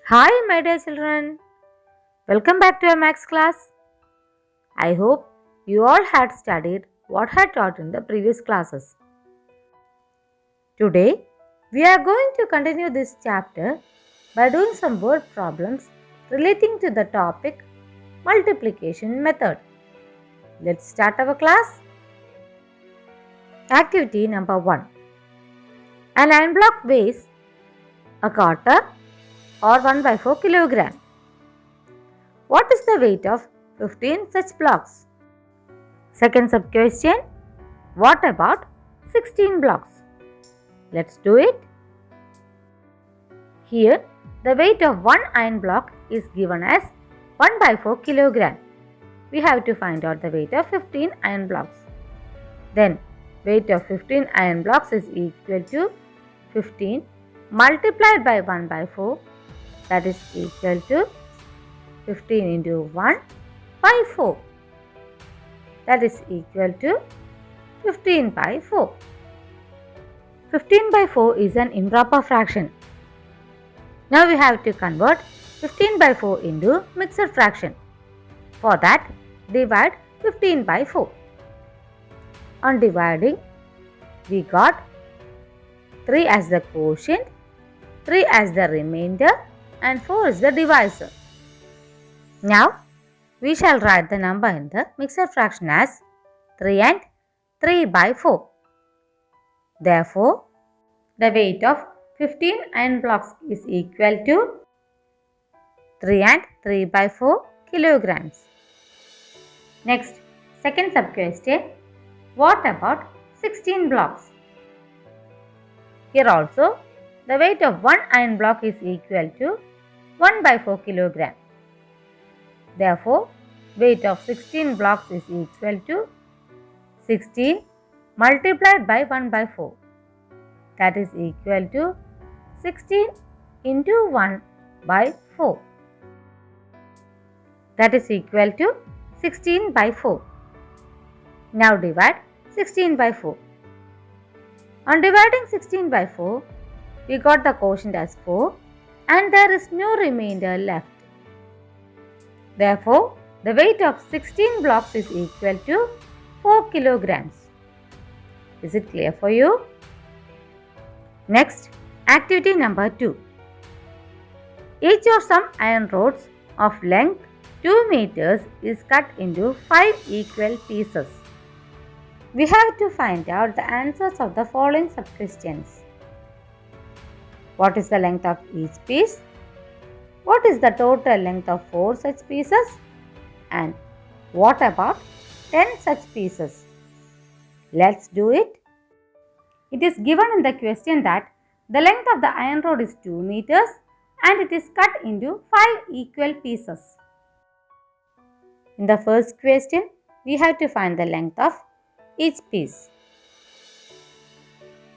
Hi, my dear children. Welcome back to our maths class. I hope you all had studied what I taught in the previous classes. Today, we are going to continue this chapter by doing some word problems relating to the topic multiplication method. Let's start our class. Activity number 1. An iron block weighs a quarter or 1 by 4 kilogram. What is the weight of 15 such blocks? Second sub question. What about 16 blocks? Let's do it. Here, the weight of one iron block is given as 1 by 4 kilogram. We have to find out the weight of 15 iron blocks. Then, weight of 15 iron blocks is equal to 15 multiplied by 1 by 4, that is equal to 15 into 1 by 4, that is equal to 15 by 4. 15 by 4 is an improper fraction. Now we have to convert 15 by 4 into mixed fraction. For that, divide 15 by 4. On dividing, we got 3 as the quotient, 3 as the remainder, and 4 is the divisor. Now, we shall write the number in the mixed fraction as 3 and 3 by 4. Therefore, the weight of 15 iron blocks is equal to 3 and 3 by 4 kilograms. Next, second sub question. What about 16 blocks? Here also, the weight of one iron block is equal to 1 by 4 kilogram. Therefore, weight of 16 blocks is equal to 16 multiplied by 1 by 4. That is equal to 16 into 1 by 4. That is equal to 16 by 4. Now divide 16 by 4. On dividing 16 by 4, we got the quotient as 4 and there is no remainder left. Therefore, the weight of 16 blocks is equal to 4 kilograms. Is it clear for you? Next, activity number 2. Each of some iron rods of length 2 meters is cut into 5 equal pieces. We have to find out the answers of the following sub-questions. What is the length of each piece? What is the total length of 4 such pieces? And what about 10 such pieces? Let's do it. It is given in the question that the length of the iron rod is 2 meters and it is cut into 5 equal pieces. In the first question, we have to find the length of each piece.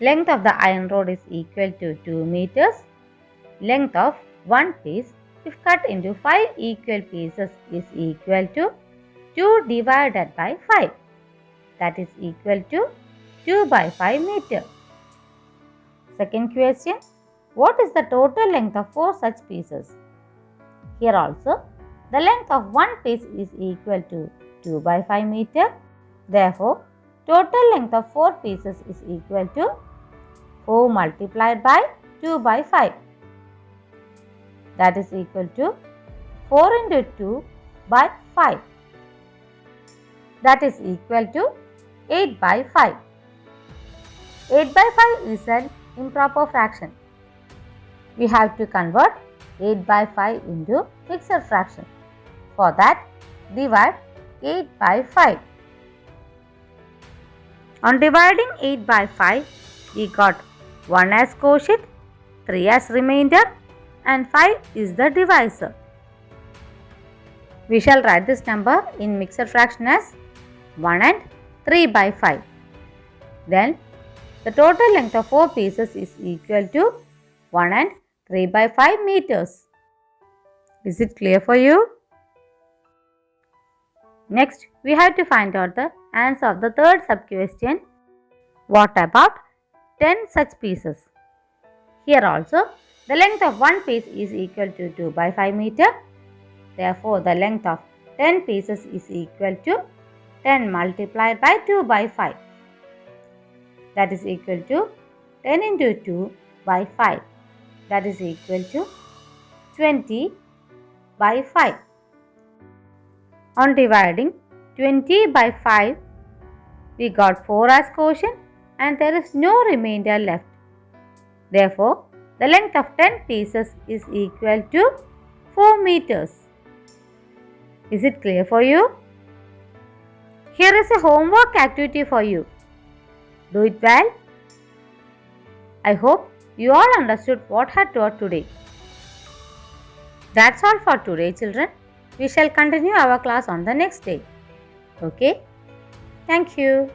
Length of the iron rod is equal to 2 meters. Length of one piece, if cut into 5 equal pieces, is equal to 2 divided by 5. That is equal to 2 by 5 meter. Second question. What is the total length of 4 such pieces? Here also, the length of one piece is equal to 2 by 5 meter. Therefore, total length of 4 pieces is equal to 4 multiplied by 2 by 5. That is equal to 4 into 2 by 5. That is equal to 8 by 5. 8 by 5 is an improper fraction. We have to convert 8 by 5 into mixed fraction. For that, divide 8 by 5. On dividing 8 by 5, we got 1 as quotient, 3 as remainder, and 5 is the divisor. We shall write this number in mixed fraction as 1 and 3 by 5. Then, the total length of 4 pieces is equal to 1 and 3 by 5 meters. Is it clear for you? Next, we have to find out the answer of the third sub-question. What about 10 such pieces? Here also, The length of one piece is equal to 2 by 5 meter. Therefore, the length of 10 pieces is equal to 10 multiplied by 2 by 5. That is equal to 10 into 2 by 5. That is equal to 20 by 5. On dividing 20 by 5, we got 4 as quotient and there is no remainder left. Therefore, the length of 10 pieces is equal to 4 meters. Is it clear for you? Here is a homework activity for you. Do it well. I hope you all understood what I taught today. That's all for today, children. We shall continue our class on the next day. Okay? Thank you.